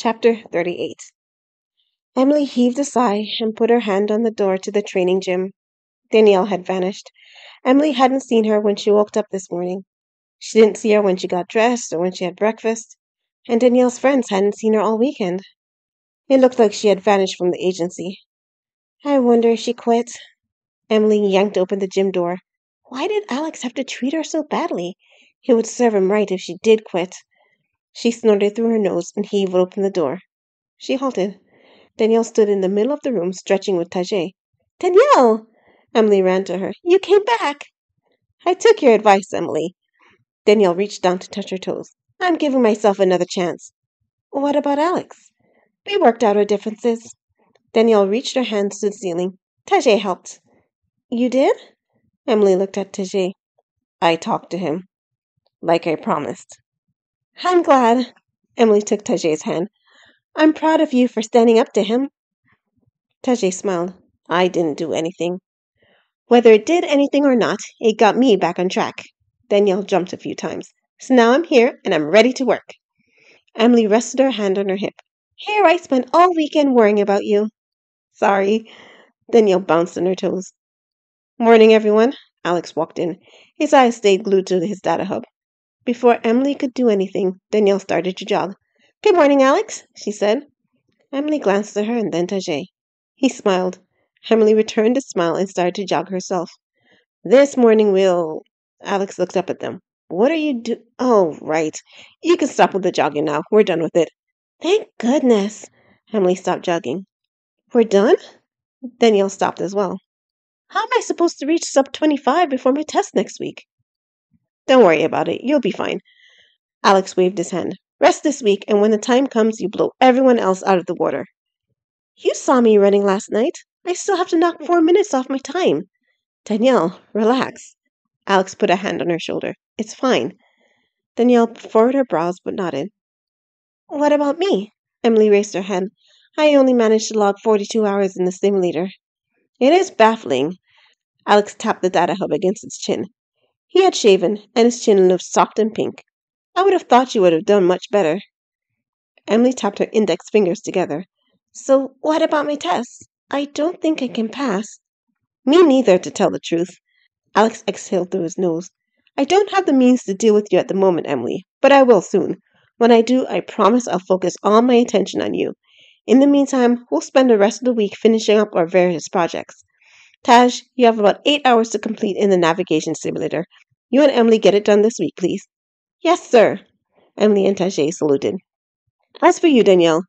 Chapter 38. Emily heaved a sigh and put her hand on the door to the training gym. Danielle had vanished. Emily hadn't seen her when she woke up this morning. She didn't see her when she got dressed or when she had breakfast, and Danielle's friends hadn't seen her all weekend. It looked like she had vanished from the agency. I wonder if she quit. Emily yanked open the gym door. Why did Alex have to treat her so badly? It would serve him right if she did quit. She snorted through her nose and heaved open the door. She halted. Danielle stood in the middle of the room, stretching with Tajay. Danielle! Emily ran to her. You came back! I took your advice, Emily. Danielle reached down to touch her toes. I'm giving myself another chance. What about Alex? We worked out our differences. Danielle reached her hands to the ceiling. Tajay helped. You did? Emily looked at Tajay. I talked to him, like I promised. I'm glad. Emily took Tajay's hand. I'm proud of you for standing up to him. Tajay smiled. I didn't do anything. Whether it did anything or not, it got me back on track. Danielle jumped a few times. So now I'm here and I'm ready to work. Emily rested her hand on her hip. Here I spent all weekend worrying about you. Sorry. Danielle bounced on her toes. Morning, everyone. Alex walked in. His eyes stayed glued to his data hub. Before Emily could do anything, Danielle started to jog. Good morning, Alex, she said. Emily glanced at her and then Tajay. He smiled. Emily returned the smile and started to jog herself. This morning we'll... Alex looked up at them. What are you do... Oh, right. You can stop with the jogging now. We're done with it. Thank goodness. Emily stopped jogging. We're done? Danielle stopped as well. How am I supposed to reach sub 25 before my test next week? Don't worry about it. You'll be fine. Alex waved his hand. Rest this week, and when the time comes, you blow everyone else out of the water. You saw me running last night. I still have to knock 4 minutes off my time. Danielle, relax. Alex put a hand on her shoulder. It's fine. Danielle furrowed her brows but nodded. What about me? Emily raised her hand. I only managed to log 42 hours in the simulator. It is baffling. Alex tapped the data hub against his chin. He had shaven, and his chin looked soft and pink. I would have thought you would have done much better. Emily tapped her index fingers together. So what about my tests? I don't think I can pass. Me neither, to tell the truth. Alex exhaled through his nose. I don't have the means to deal with you at the moment, Emily, but I will soon. When I do, I promise I'll focus all my attention on you. In the meantime, we'll spend the rest of the week finishing up our various projects. Taj, you have about 8 hours to complete in the navigation simulator. You and Emily get it done this week, please. Yes, sir. Emily and Tajay saluted. As for you, Danielle,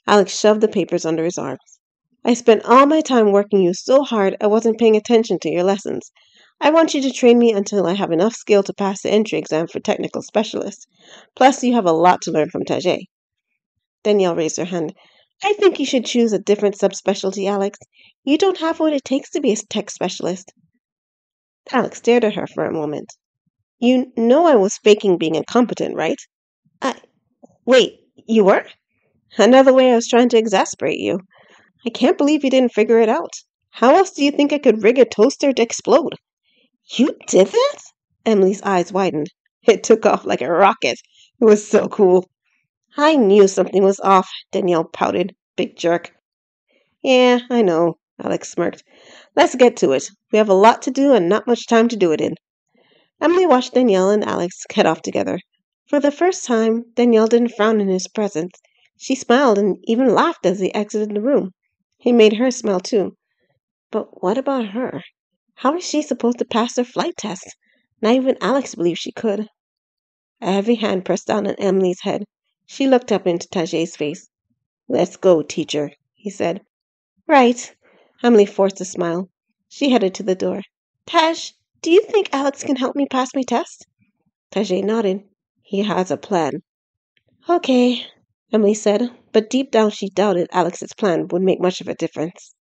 Alex shoved the papers under his arms. I spent all my time working you so hard I wasn't paying attention to your lessons. I want you to train me until I have enough skill to pass the entry exam for technical specialist. Plus, you have a lot to learn from Tajay. Danielle raised her hand. I think you should choose a different subspecialty, Alex. You don't have what it takes to be a tech specialist. Alex stared at her for a moment. You know I was faking being incompetent, right? Wait, you were? Another way I was trying to exasperate you. I can't believe you didn't figure it out. How else do you think I could rig a toaster to explode? You did that? Emily's eyes widened. It took off like a rocket. It was so cool. I knew something was off, Danielle pouted. Big jerk. Yeah, I know, Alex smirked. Let's get to it. We have a lot to do and not much time to do it in. Emily watched Danielle and Alex head off together. For the first time, Danielle didn't frown in his presence. She smiled and even laughed as they exited the room. He made her smile too. But what about her? How is she supposed to pass her flight test? Not even Alex believed she could. A heavy hand pressed down on Emily's head. She looked up into Tajay's face. Let's go, teacher, he said. Right. Emily forced a smile. She headed to the door. Taj, do you think Alex can help me pass my test? Tajay nodded. He has a plan. Okay, Emily said, but deep down she doubted Alex's plan would make much of a difference.